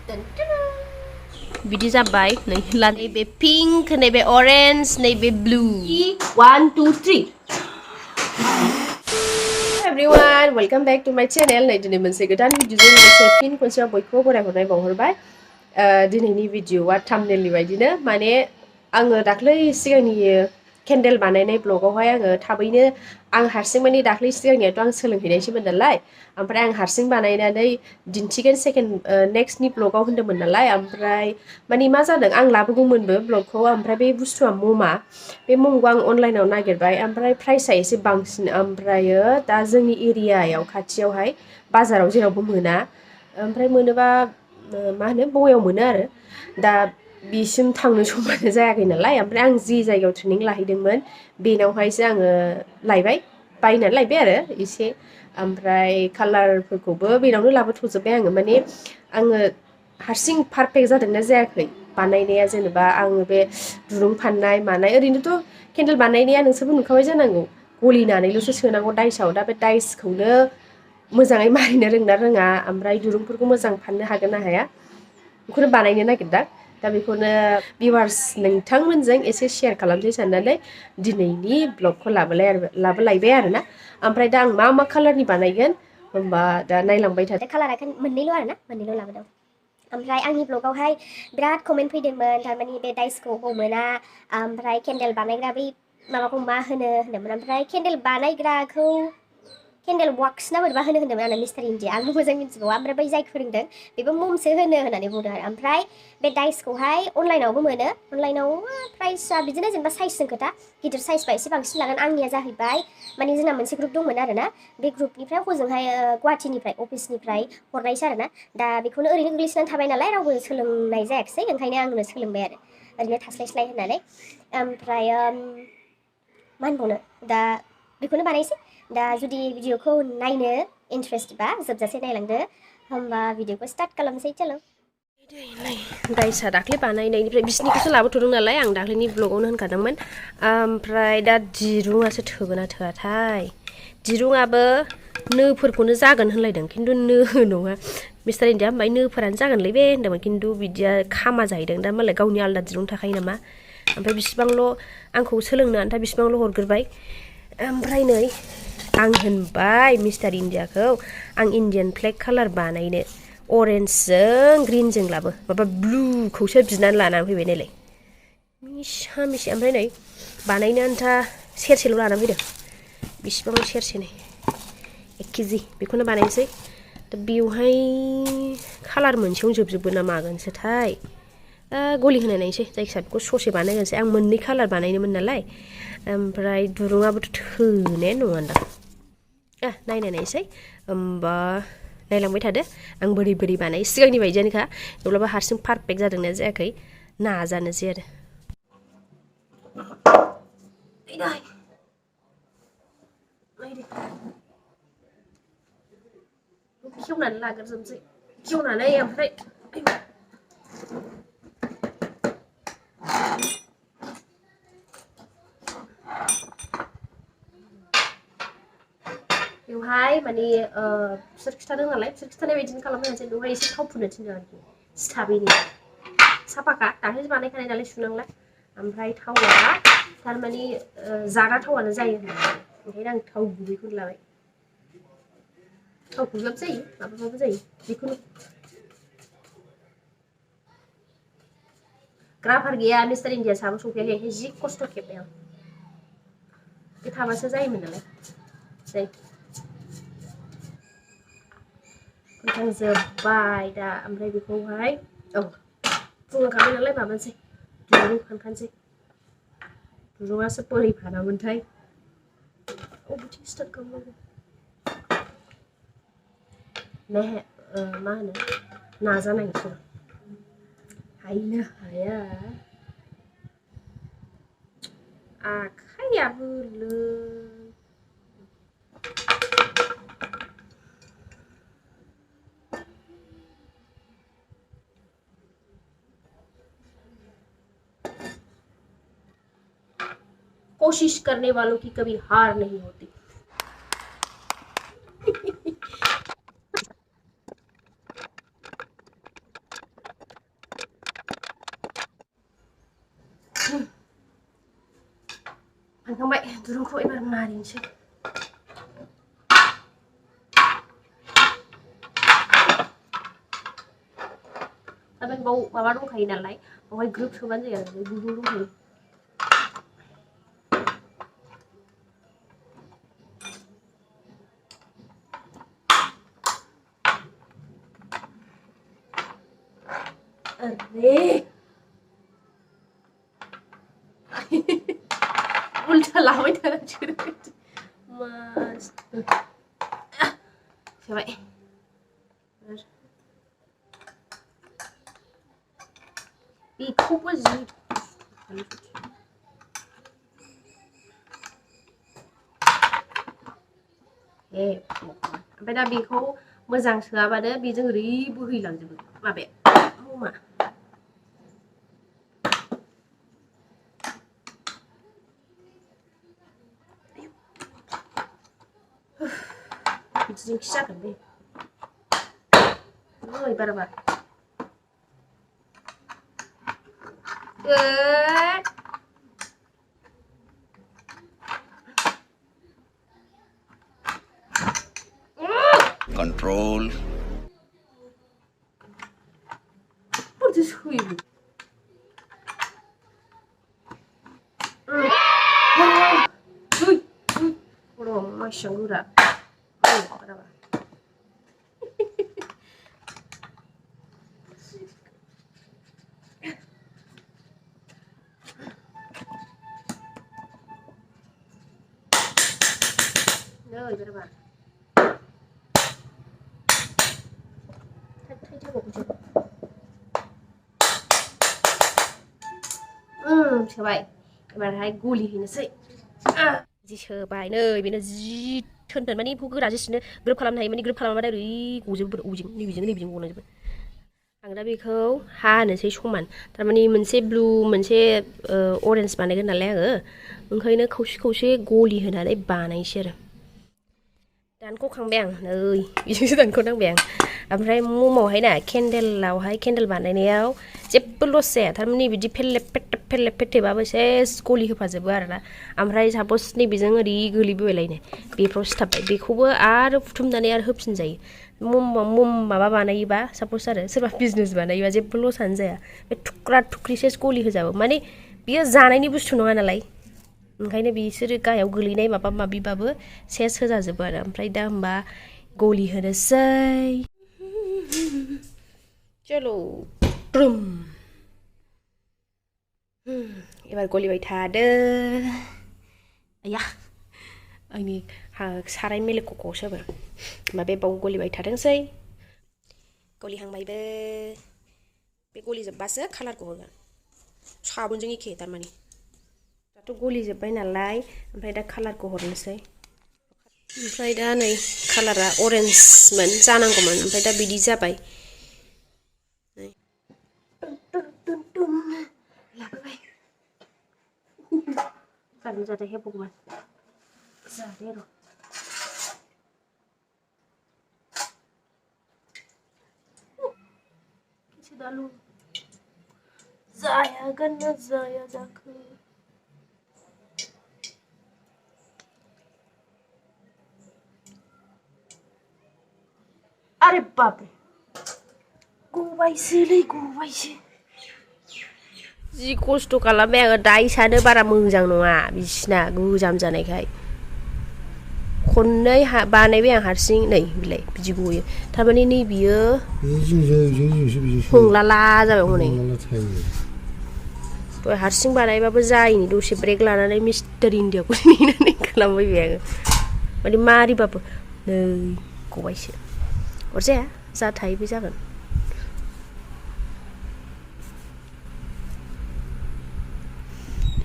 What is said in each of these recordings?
बिदि जाबाय नैबे पिंक नैबे ऑरेंज नैबे blue 1 2 3 everyone welcome back to my channel नै दिनै मोनसे गोदान भिडिअजों लोगोसे फिन खनसेबाव बयखौबो बरायहरनाय बावहरबाय दिनैनि भिडिअआ थाम्बनेलनि बायदिनो माने आङो दाख्लै सिगांनि केन्डेल बानायनाय ब्लगावहाय आङो थाबैनो आं हारसिं माने दाख्लै सिगांनियाथ' आं सोलोंहैनायसोमोन नालाय ओमफ्राय आं हारसिं बानायनानै दिन्थिगोन सेकेन्ड नेक्स्टनि ब्लगाव होन्दोंमोन नालाय ओमफ्राय माने मा जादों आं लाबोगौमोनबो ब्लगखौ ओमफ्राय बे बुस्थुआ ममा बे ममखौ आं अनलाइनाव नागिरबाय ओमफ्राय प्राइसआ एसे बांसिन ओमफ्रायो दा जोंनि एरियायाव खाथियावहाय बाजाराव जेरावबो मोना ओमफ्राय मोनोबा मा होनो बयाव मोनो आरो दा बिसिम थांनो समानो जायाखै नालाय ओमफ्राय आं जि जायगायाव ट्रेनिं लाहैदोंमोन बेनावहायसो आङो लायबाय बायनानै लायबाय आरो एसे ओमफ्राय कालारफोरखौबो बेनावनो लाबोथ'जोब्बाय आङो माने आङो हारसिं पारफेक्ट जादोंना जायाखै बानायनाया जेनेबा आङो बे दुरुं फाननाय मानाय ओरैनोथ' केन्डेल बानायनाया नोंसोरबो नुखाबाय जानांगौ गलिनानैल'सो सोनांगौ दाइसआव दा बे दाइसखौनो मोजाङै मारिनो रोंना रोङा ओमफ्राय दुरुंफोरखौ मोजां फाननो हागोन ना हाया बेखौनो बानायनो नागिरदों दा बेखौनो भिउवार्स नोंथांमोनजों एसे शेयार खालामसै साननानै दिनैनि ब्लगखौ लाबोलायबाय आरोना ओमफ्राय दा आं मा कालारनि बानायगोन होमबा दा नायलांबाय थादो कालारा मोननैल' आरोना मोननैल' लाबोदों ओमफ्राय आंनि ब्लगावहाय बिराद कमेन्ट फैदोंमोन थारमाने बे दाइसखौ हमोना ओमफ्राय केन्डेल बानायग्रा बै माबाखौ मा होनोमोन ओमफ्राय केन्डेल बानायग्राखौ केन्डेल वाक्स ना बोरैबा होनदोंमोन आंना मिस्टार इन्डिया आंबो मोजां मिथिबावा ओमफ्राय बै जाय फोरोंदों बेबो ममसो होननानै बुंदों आरो ओमफ्राय बे दाइसखौहाय अनलाइनावबो मोनो अनलाइनाव प्राइसआ बिदिनो जेनेबा साइजजों खोथा गिदिर साइजबा एसे बांसिन लागोन आंनिया जाहैबाय माने जोंना मोनसे ग्रुप दंमोन आरोना बे ग्रुपनिफ्राय हजोंहाय गुवाहाटिनिफ्राय अफिसनिफ्राय हरनायसो आरोना दा बेखौनो ओरैनो गोग्लैसोनानै थाबाय नालाय रावबो सोलोंनाय जायाखिसै ओंखायनो आंनो सोलोंबाय आरो ओरैनो थास्लायस्लाय होननानै ओमफ्राय मा होनबावनो दा बेखौनो बानायसै दा जुदि भिडिअखौ नायनो इन्ट्रेस्टबा जोबजासे नायलांदो होमबा भिडिअखौ स्टार्ट खालामसै चलो दाइसा दाख्लै बानायनायनिफ्राय बिसिनिखौसो लाबोथ'दों नालाय आं दाख्लैनि ब्लगावनो होनखादोंमोन ओमफ्राय दा दिरुङासो थोगोना थोआथाय दिरुङाबो नोफोरखौनो जागोन होनलायदों खिन्थु नो नङा मिस्टार इन्डिया होनबाय नोफोरानो जागोनलै बे होनदोंमोन खिन्थु बिदिया खामा जाहैदों दा मालाय गावनि आलदा दिरुं थाखायो नामा ओमफ्राय बिसिबांल' आंखौ सोलोंनो आन्था बिसिबांल' हरग्रोबाय ओमफ्राय नै आं होनबाय मिस्टार इन्डियाखौ आं इन्डियान फ्लेग कालार बानायनो अरेन्जजों ग्रिनजों लाबो माबा ब्लुखौसो बिनानै लानानै फैबाय नायलाय मिसा मिसि ओमफ्राय नै बानायनो आन्था सेरसेल' लानानै फैदों बिसिबांल' सेरसे नै 1 केजि बेखौनो बानायनोसै दा बेवहाय कालार मोनसेयावनो जोबजोबगोन ना मागोनसोथाय गलि होनाय नायनोसै जायखिजाया बेखौ ससे बानायगोनसै आं मोननै कालार बानायनोमोन नालाय ओमफ्राय दुरुङाबोथ' थोनायानो नङादां नायनाय नायसै होमबा नायलांबाय थादो आं बोरै बोरै बानायो सिगांनि बायदियानोखा थेवब्लाबो हारसिं पारफेक्ट जादोंना जायाखै नाजानोसै आरो खेवनानै लाग्रोजोबसै खेवनानै ओमफ्राय बेवहाय माने बिसोर खिथादों नालाय बिसोर खिथानाय बायदिनो खालामनांसै बेवहाय एसे थाव फुननो थिनदों आरोखि सिथाबैनि साफाखा दाख्लैसो बानायखानाय नालाय सुनांला ओमफ्राय थावआ थारमाने जाग्रा थावआनो जायो होननानै ओंखायनो आं थाव गुबैखौनो लाबाय थाव गुबैबाबो जायो माबाबाबो जायो जिखुनु ग्राफार गैया मिस्टार इन्डिया साबो सफैयाखै ओंखायनो जि खस्थ' खेबबाय आं बे थाबासो जायोमोन नालाय जाय फोनखांजोब्बाय दा ओमफ्राय बेखौहाय फुंखांखाबाय नालाय माबानोसै दुरुं फानखानोसै दुरुङासो बोरै फानामोनथाय बबेथिं स्टार्ट खालामनांगौ मा होनो नाजानायसो हायोना हाया आखाइया बोलो कोशिश करने वालों की कभी हार नहीं होती फायखांबाय दुरुंखौ एबार मारिनोसै ओमफ्राय बाव माबा दंखायो नालाय बावहाय ग्रोब सोबानो जायो आरो गुदुं दंखायो अरे उल्टा लाबाय थानांसिगोन मस्त जाबाय बेखौबो जि ओमफ्राय दा बेखौ मोजां सोआबानो बेजों ओरै बोहैलांजोबो माबाया ममा बिदिजोंसो जागोन बे ओइ बाराबा Control. What is squeezing? Ủa, mà sống rồi đã. Rồi, bây giờ bạn. Thấy chưa bụng chưa? सोबाय एबारहाय गलि होनोसै जि सोबाय नै बेनो जि थोन माने एम्फौ गोरा जेसेनो ग्रोब खालामनो हायो माने ग्रोब खालामबाथाय ओरै गजोबो अबेजों नैबेजों गलांजोबो आं दा बेखौ हानोसै समान थारमाने मोनसे ब्लु मोनसे अरेन्ज बानायगोन नालाय आङो ओंखायनो खावसे खावसे गलि होनानै बानायसै आरो दानख'खांबाय आं नै बिजोंसो दानख'नांबाय आं ओमफ्राय ममावहाय ना केन्डेल बानायनायाव जेबो लस जाया थारमाने बिदि फेरलेब फेरथेबाबो सेस गलि होफाजोबो आरोना ओमफ्राय सापस नैबेजों ओरै गोलैबोबायलायनो बेफ्राव सिथाबबाय बेखौबो आरो बुथुमनानै आरो होफिनजायो मम माबा बानायोबा सापस आरो सोरबा बिजनेस बानायोबा जेबो लसआनो जाया बे थुख्रा थुख्रि सेस गलि होजाबो माने बियो जानायनि बुस्थु नङा नालाय ओंखायनो बिसोरो गाहायाव गोलैनाय माबा माबिबाबो सेस होजाजोबो आरो ओमफ्राय दा होमबा गलि होनोसै चलो ट्रुम एबार गलिबाय थादो आया आंनि साराय मेलेख'खौसो होमबा बे बाव गलिबाय थाथोंसै गलिहांबायबो बे गलिजोबबासो कालारखौ होगोन साबोनजों एखे थारमाने दाथ' गलिजोब्बाय नालाय ओमफ्राय दा कालारखौ हरनोसै ओमफ्राय दा नै कालारा अरेन्जमोन जानांगौमोन ओमफ्राय दा बिदि जाबाय लाबोबाय जादों जादों हे भगवान जादों र' किसी दालु जायागोन ना जाया जाखो अरे बाप रे गबायसोलै गबायसो जि खस्थ' खालामबाय आङो दाइसानो बारा मोजां नङा बिसिना गोजाम जानायखाय खननै बानायबाय आं हारसिं नै बिलाय बिदि गयो थारमाने नै बियो हंलाला जाबाय हनै दहाय हारसिं बानायबाबो जायिनि दसे ब्रेक लानानै मिस्टार इन्डियाखौ नेनानै खालामबाय आङो माने मारिबाबो नै गबायसो अरजाया जा थायो बे जागोन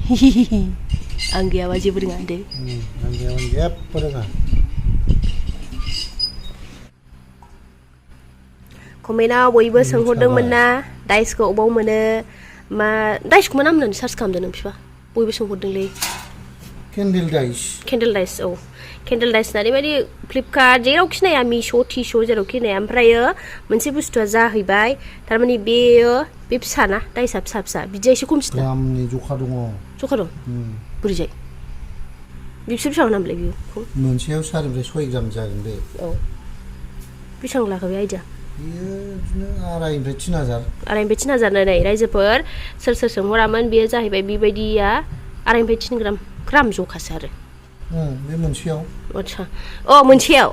आं गैयाबा जेबो रोङा दे आं गैयाबा जेबो रोङा कमेन्टआव बयबो सोंहरदोंमोन ना डाइसखौ अबाव मोनो मा डाइसखौ मा नाम होननानै सार्च खालामदों नों बिफा बयबो सोंहरदोंलै केन्डेल डाइस औ केन्डेल डाइस होननानै माने फ्लिपकार्ट जेरावखि नाया मिश' टिश' जेरावखि नाया ओमफ्रायो मोनसे बुस्थुआ जाहैबाय थारमाने बेयो बे फिसाना डाइसआ फिसा बिदिया एसे खमसिन ग्रामनि जखा दङ बोरै जायो बिसोर बेसेबां नामलाय बिखौ मोनसेयाव 4निफ्राय 6 ग्राम जागोन बे औ बेसेबां लाखो बे आइडिया बियो बिदिनो 2,500 3,000 2,500 3,000 नै रायजोफोर सोर सोर सोंहरामोन बेयो जाहैबाय बेबायदिया 2,500 3 ग्राम जखासो आरो बे मोनसेयाव आच्छा मोनसेयाव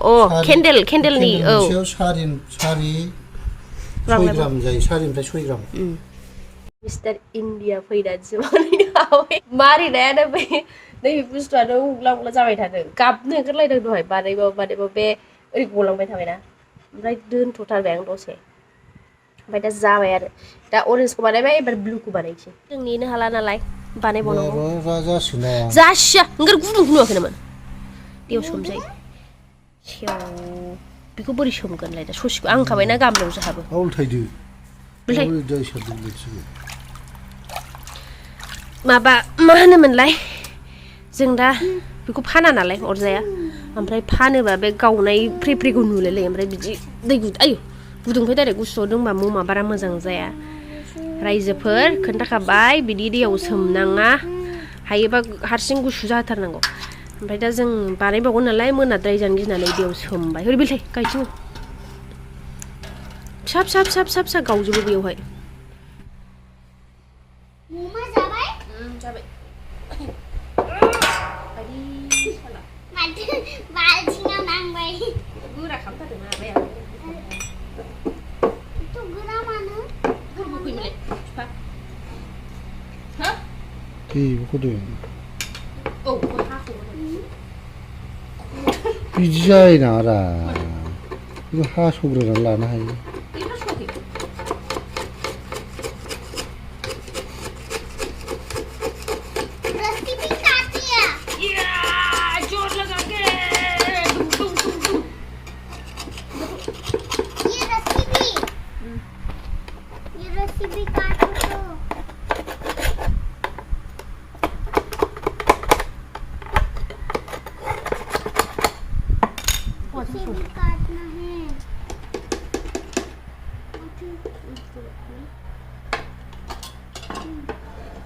केन्डेलनि औ मोनसेयाव 6 ग्राम जायो 4निफ्राय 6 ग्राम मिस्टार इन्डिया फैनानैसो बानायनो हाबाय मारिनायानो बे नैबे बुस्थुआनो उग्ला उग्ला जाबाय थादों गाबनो ओंखारलायदों दहाय बानायबाबो बे ओरै गलांबाय थाबायना ओमफ्राय दोनथ'थारबाय आं दसे ओमफ्राय दा जाबाय आरो दा अरेन्जखौ बानायबाय एबार ब्लुखौ बानायनोसै जों नेनो हाला नालाय बानायबावनांगौ जासिया ओंखार गुदुंखौ नुवाखै नामा दैयाव सोमसै सेव बेखौ बोरै सोमगोनलाय दा ससेखौ आं होनखाबायना गामलायावसो हाबो उल्थायदो माबा मा होनोमोनलाय जों दा बेखौ फाना नालाय अरजाया ओमफ्राय फानोबा बे गावनाय फ्रि फ्रिखौ नुलायलायो ओमफ्राय बिदि दै गुदुंनिफ्राय डाइरेक्ट गुसुआव दोनबा ममा बारा मोजां जाया रायजोफोर खोन्थाखाबाय बिदि दैयाव सोमनाङा हायोबा हारसिं गुसु जाथारनांगौ ओमफ्राय दा जों बानायबावगोन नालाय मोनाद्राय जानो गिनानै दैयाव सोमबाय ओरै बेलथाय गायथिङो फिसा गावजोबो बेयावहाय जाबाय बाल्थिङाव नांबाय गोरा खालामथारदों ना आबाया गोरा मानो फैमोनलाय बिफा हा बेखौ दे औ हाखौ बिदि जायो नारा बेखौ हास'ग्रोनानै लानो हायो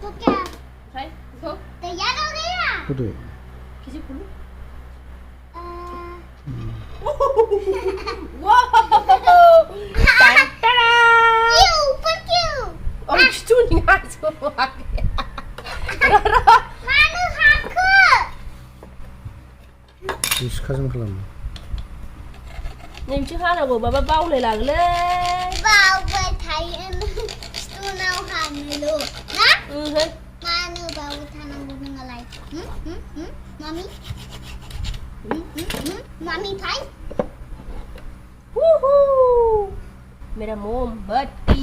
तो क्या तैयार हो गया किसी खोलो ये ऊपर क्यों और कितु नहीं आ गया मानो हाखो सिखाजों खालामो नोंसो हानांगौ माबा बावलाय लाङोलै बावबाय थायो स्टुनाव हानोल' ना मानो बावबाय थानांगौ नोंलाय मामि मामि भाई मेरा मोमबत्ती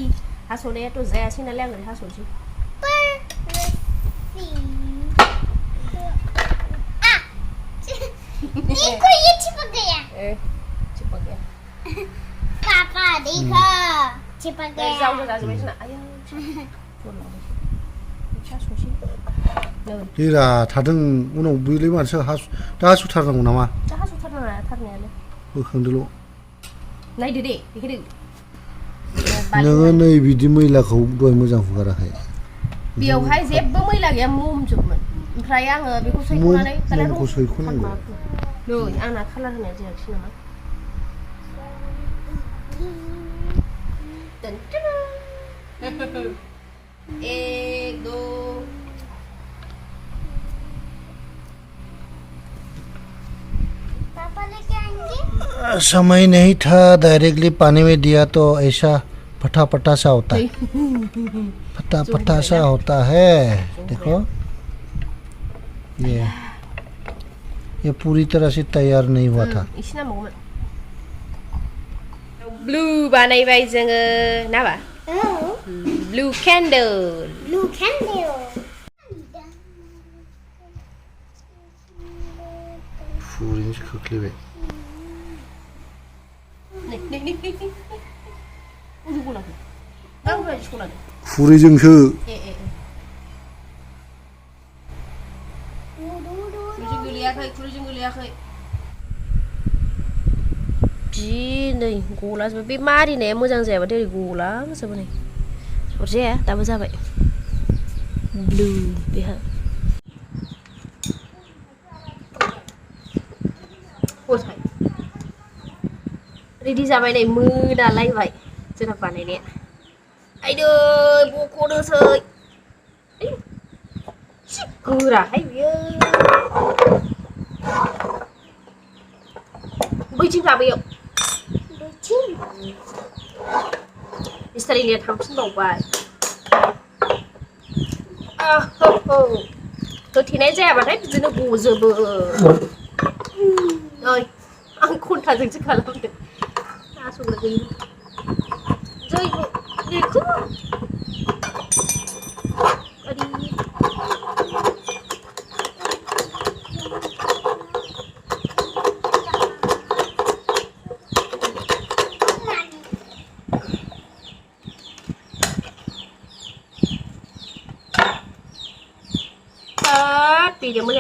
हास'नाया तो जायासै नालाय आं ओरै हास'नोसै देखो ये चिपक गया चिपक गया पापा देखो चिपक गया जाऊ जाजोब्बाय जोंना आयौ देरा थादों उनाव बैलाय मानसि दा हास'थारनांगौ नामा दा हास'थारनाङा थारनायालाय बोखांदोल' नायदो दे देखायदो नोङो नै बिदि मैलाखौ दहाय मोजां हुगाराखै बेयावहाय जेबो मैला गैया ममजोबमोन ओमफ्राय आङो बेखौ सैख'नानै ममखौ सैख'नांगौ नै आंना कालार होनाया जायाखिसै नामा एक दो पापा लेके आएंगे समय नहीं था डायरेक्टली पानी में दिया तो ऐसा फटा सा होता है फटा सा होता है देखो ये पूरी तरह से तैयार नहीं हुआ था इसे नांबावगौमोन ब्लू बानायबाय जोङो नाबा ब्लू कैंडल फुरिनिसो खोख्लैबाय फुरिजोंसो खुरैजों गोलैयाखै जि नै गलाजोबो बे मारिनाया मोजां जायाबाथाय ओरै गलाजोबो नै अरजाया दाबो जाबाय ब्लू बेहा गथाय रेडि जाबाय नै मोनालायबाय जोंना बानायनाया आइदै बख'नोसै एसे गोराहाय बियो बैथिं थाबैयाव मिस्टारिनिया थांफिनबावबाय होथेनाय जायाबाथाय बिदिनो गजोबो ओइ आं खन्थाजोंसो खालामदों आस'ल गैयै जैग' बेखौ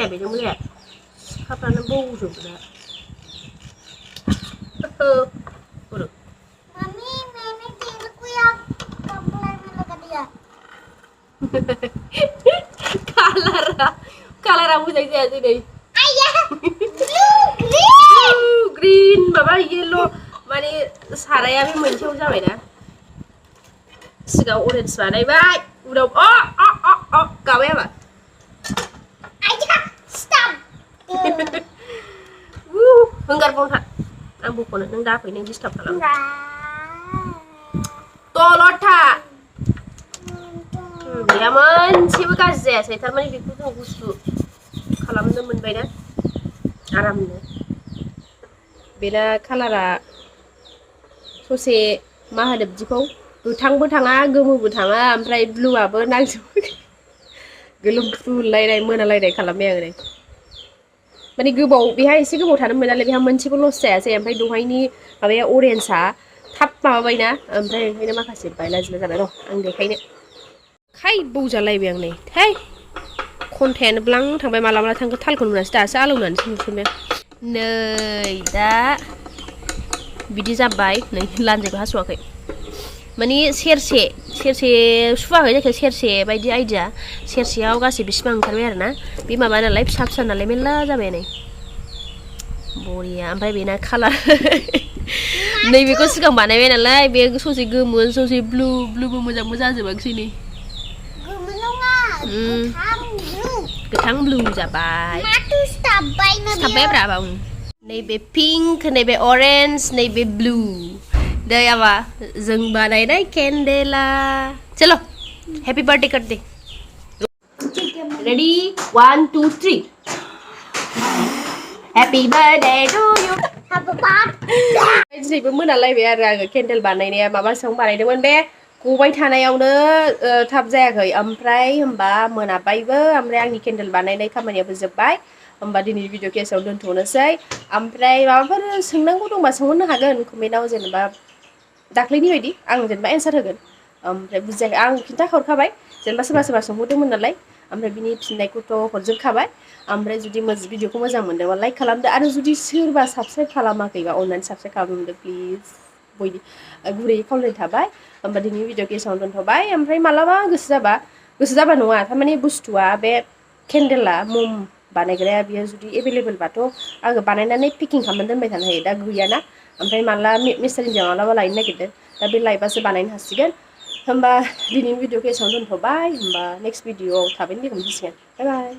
बेजों मोजां सिखाफ्रानो बौजोबो दा मम्मी मैंने तेल को यार कपड़े में लगा दिया कालारा मोजां जायासै नै आया ग्रीन माबा येलो माने साराया बे मोनसेयाव जाबायना सिगाङाव अरेन्ज बानायबाय उनाव गाबाय आबा हंगार बंथा आं बख'नो नों दाफै नों डिस्टार्ब खालाम दलथा बेहा मोनसेबो गाज्रि जायासै थारमाने बेखौ जों गुसु खालामनो मोनबायना आरामनो बेना कालारा ससे मा होनो बिदिखौ गोथांबो थाङा गोमोबो थाङा ओमफ्राय ब्लुआबो नांजोबो गोलोमफ्रुलायनाय मोनालायनाय खालामबाय आं ओरै माने गोबाव बेहा एसे गोबाव थानो मोनालै बेहा मोनसेबो लस जायासै ओमफ्राय दहायनि माबाया अरेन्जआ थाब माबाबायना ओमफ्राय ओंखायनो माखासे बायला जिला जाबाय र' आं देखायनो खाय बौजालायबाय आं नै थै खन्थायानो ब्लां थांबाय माला माला थांखो थालखौनो मोनासै दासो आलौनानैसो नुफिनबाय नै दा बिदि जाबाय नै लान्जायखौ हास'वाखै माने सेरसे सुवाखै जायखिया सेरसे बायदि आइडिया सेरसेयाव गासै बेसेबां ओंखारबाय आरो ना बे माबा नालाय फिसा फिसा नालाय मेरला जाबाय नै बरिया ओमफ्राय बेना कालार नैबेखौ सिगां बानायबाय नालाय बे ससे गोमो ससे ब्लुबो मोजांबो जाजोबाखिसै नै गोथां ब्लु जाबाय सिथाबबाय ब्रा नैबे पिंक नैबे अरेन्ज नैबे ब्लु दै आबा जों बानायनाय केन्डेला चलो हैप्पी बर्थडे कर दे ready 1 2 3 happy birthday to you दिनैबो मोनालायबाय आरो आङो केन्डेल बानायनाया माबासोआव बानायदोंमोन बे गबाय थानायावनो थाब जायाखै ओमफ्राय होमबा मोनाबायबो ओमफ्राय आंनि केन्डेल बानायनाय खामानियाबो जोब्बाय होमबा दिनैनि भिडिअ केसआव दोनथ'नोसै ओमफ्राय माबाफोर सोंनांगौ दंबा सोंहरनो हागोन कमेन्टआव जेनेबा दाख्लैनि बायदि आं जेनेबा एन्सार होगोन ओमफ्राय बुजियाखै आं खिन्थाहरखाबाय जेनेबा सोरबा सोंहरदोंमोन नालाय ओमफ्राय बिनि फिननायखौथ' हरजोबखाबाय ओमफ्राय जुदि भिडिअखौ मोजां मोनदोंबा लाइक खालामदो आरो जुदि सोरबा साबस्क्राइब खालामाखैबा अननानै साबस्क्राइब खालामदो प्लिज बयनि गुरैयै खावलायनाय थाबाय होमबा दिनैनि भिडिअ केसआवनो दोनथ'बाय ओमफ्राय मालाबा गोसो जाबा नङा थारमाने बुस्थुआ बे केन्डेला मम बानायग्राया बियो जुदि एभेलेबेलबाथ' आङो बानायनानै पेकिं खालामनानै दोनबाय थानो हायो दा गैयाना ओमफ्राय माला मिस्टारिजों मालाबा लायनो नागिरदों दा बे लायबासो बानायनो हासिगोन होमबा दिनैनि भिडिअ केसआवनो दोनथ'बाय होमबा नेक्स्ट भिडिअआव थाबैनो लोगो मोनफिनसिगोन बाय बाय